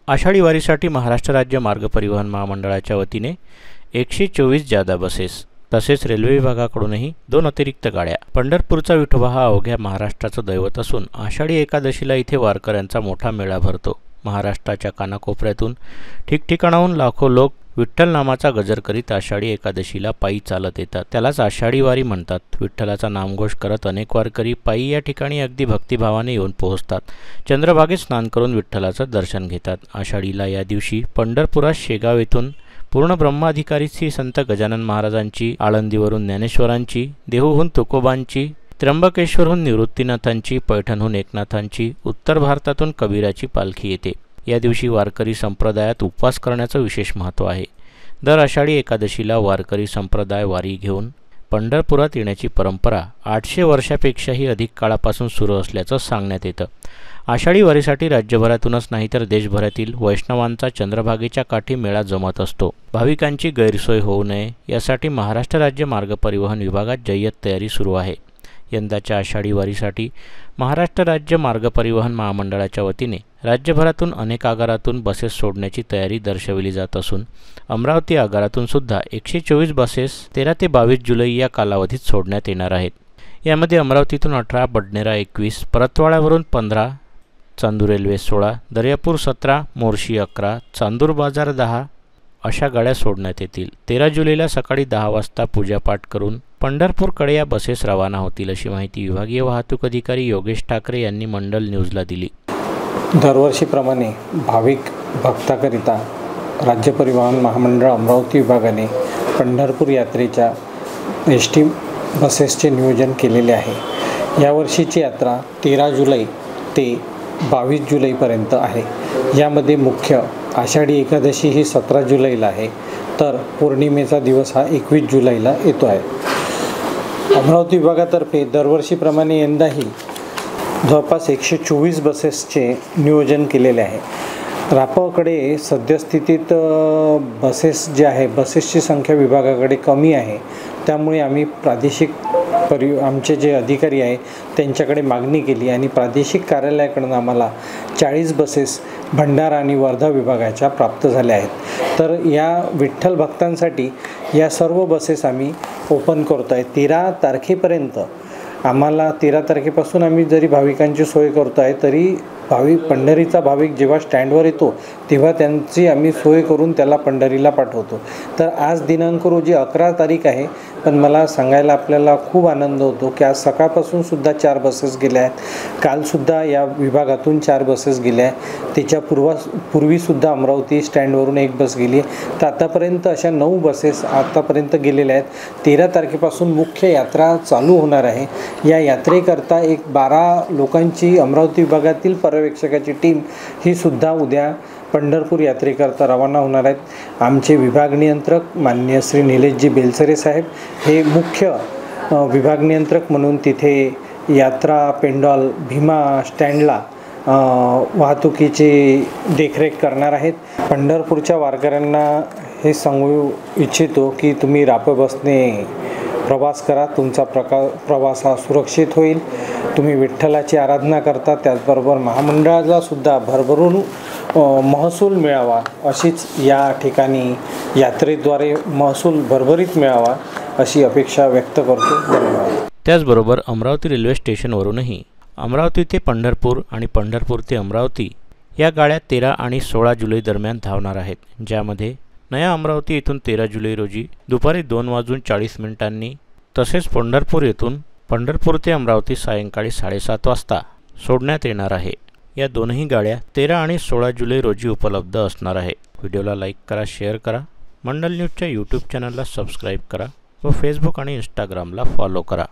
आषाढी वारीसाठी महाराष्ट्र राज्य मार्ग परिवहन महामंडळाच्या वतीने 124 जादा बसेस तसेच रेल्वे विभागाकडूनही 2 अतिरिक्त गाड्या। पंढरपूरचा विठोबा हा अवघ्या महाराष्ट्राचं दैवत असून आषाढी एकादशीला इथे वारकऱ्यांचा मोठा मेळा भरतो। महाराष्ट्राच्या कानाकोपऱ्यातून ठिकठिकाणाहून लाखो लोक विठ्ठल नामाचा गजर करीत आषाढी एकादशीला पायी चालत येतात। त्यालाच आषाढी वारी म्हणतात। विठ्ठलाचा नामघोष करत अनेक वारकरी पायी या ठिकाणी अगदी भक्तिभावाने येऊन पोहोचतात। चंद्रभागेत स्नान करून विठ्ठलाचं दर्शन घेतात। आषाढीला या दिवशी पंढरपुरात शेगाव येथून पूर्ण ब्रह्माधिकारी श्री संत गजानन महाराजांची, आळंदीवरून ज्ञानेश्वरांची, देहूहून तुकोबांची, त्र्यंबकेश्वरहून निवृत्तीनाथांची, पैठणहून एकनाथांची, उत्तर भारतातून कबीराची पालखी येते। या दिवशी वारकरी संप्रदायात उपवास करण्याचं विशेष महत्त्व आहे। दर आषाढी एकादशीला वारकरी संप्रदाय वारी घेऊन पंढरपुरात येण्याची परंपरा 800 वर्षापेक्षाही अधिक काळापासून सुरू असल्याचं सांगण्यात येतं। आषाढी वारीसाठी राज्यभरातूनच नाही तर देशभरातील वैष्णवांचा चंद्रभागेच्या काठी मेळा जमत असतो। भाविकांची गैरसोय होऊ नये यासाठी महाराष्ट्र राज्य मार्ग परिवहन विभागात जय्यत तयारी सुरू आहे। यंदाच्या आषाढी वारीसाठी महाराष्ट्र राज्य मार्ग परिवहन महामंडळाच्या वतीने राज्यभरातून अनेक आगारातून बसेस सोडण्याची तयारी दर्शवली जात असून अमरावती आगारातून सुद्धा 124 बसेस 13 ते 22 जुलै या कालावधीत सोडण्यात येणार आहेत। यामध्ये अमरावतीतून 18, बडनेरा 21, परतवाड्यावरून 15, चांदूर रेल्वे 16, दर्यापूर 17, मोर्शी 11, चांदूर बाजार 10 अशा गाड्या सोडण्यात येतील। 13 जुलैला सकाळी 10 वाजता पूजापाठ करून पंढरपूरकडे या बसेस रवाना होतील, अशी माहिती विभागीय वाहतूक अधिकारी योगेश ठाकरे यांनी मंडल न्यूजला दिली। दरवर्षीप्रमाणे भाविक भक्ताकरिता राज्य परिवहन महामंडळ अमरावती विभागाने पंढरपूर यात्रेच्या एसटी बसेसचे नियोजन केलेले आहे। यावर्षीची यात्रा 13 जुलै ते 22 जुलैपर्यंत आहे। यामध्ये मुख्य आषाढी एकादशी ही 17 जुलैला आहे, तर पौर्णिमेचा दिवस हा 21 जुलैला येतो आहे। अमरावती विभागातर्फे दरवर्षीप्रमाणे यंदाही जवळपास 124 बसेसचे नियोजन केलेले आहे। रापकडे सद्यस्थितीत बसेस जे आहे, बसेसची संख्या विभागाकडे कमी आहे, त्यामुळे आम्ही प्रादेशिक आमचे जे अधिकारी आहे त्यांच्याकडे मागणी केली आणि प्रादेशिक कार्यालयाकडून आम्हाला 40 बसेस भंडारा आणि वर्धा विभागाच्या प्राप्त झाल्या आहेत। तर या विठ्ठल भक्तांसाठी या सर्व बसेस आम्ही ओपन करतो आहे। 13 तारखेपर्यंत आम्हाला 13 तारखेपासून आम्ही जरी भाविकांची सोय करतो आहे, तरी पंढरीचा भाविक जेव्हा स्टँडवर येतो तेव्हा त्यांची आम्ही सोय करून त्याला पंढरीला पाठवतो। तर आज दिनांक रोजी 11 तारीख आहे, पण मला सांगायला आपल्याला खूप आनंद होतो की आज सकाळपासून सुद्धा 4 बसेस गेल्या आहेत। कालसुद्धा या विभागातून 4 बसेस गेल्या आहेत। त्याच्या पूर्वीसुद्धा अमरावती स्टँडवरून 1 बस गेली आहे। तर आतापर्यंत अशा 9 बसेस आतापर्यंत गेलेल्या आहेत। 13 तारखेपासून मुख्य यात्रा चालू होणार आहे। या यात्रेकरता एक 12 लोकांची अमरावती विभागातील पर्यवेक्षकाची टीम ही सुद्धा उद्या पंढरपूर यात्रेकरता रवाना होणार आहेत। आमचे विभाग नियंत्रक माननीय श्री निलेशजी बेलसरे साहेब हे मुख्य विभाग नियंत्रक म्हणून तिथे यात्रा पेंडॉल भीमा स्टँडला वाहतुकीची देखरेख करणार आहेत। पंढरपूरच्या वारकऱ्यांना हे सांगू इच्छितो की तुम्ही राप बसने प्रवास करा, तुमचा प्रवास हा सुरक्षित होईल। तुम्ही विठ्ठलाची आराधना करता, त्याचबरोबर महामंडळाला सुद्धा भरभरून महसूल मिळावा अशीच या ठिकाणी यात्रेद्वारे महसूल भरभरीत मिळावा अशी अपेक्षा व्यक्त करतो। धन्यवाद। त्याचबरोबर अमरावती रेल्वे स्टेशनवरूनही अमरावती ते पंढरपूर आणि पंढरपूर ते अमरावती या गाड्या 13 आणि 16 जुलै दरम्यान धावणार आहेत, ज्यामध्ये नया अमरावती येथून 13 जुलै रोजी दुपारी 2:40 तसेच पंढरपूर येथून पंढरपूर ते अमरावती सायंकाळी 7:30 वाजता सोडण्यात येणार आहे। या दोनही गाड्या 13 आणि 16 जुलै रोजी उपलब्ध असणार आहे। व्हिडिओला लाईक करा, शेअर करा, मंडल न्यूजच्या यूट्यूब चॅनलला सबस्क्राईब करा व फेसबुक आणि इंस्टाग्रामला फॉलो करा।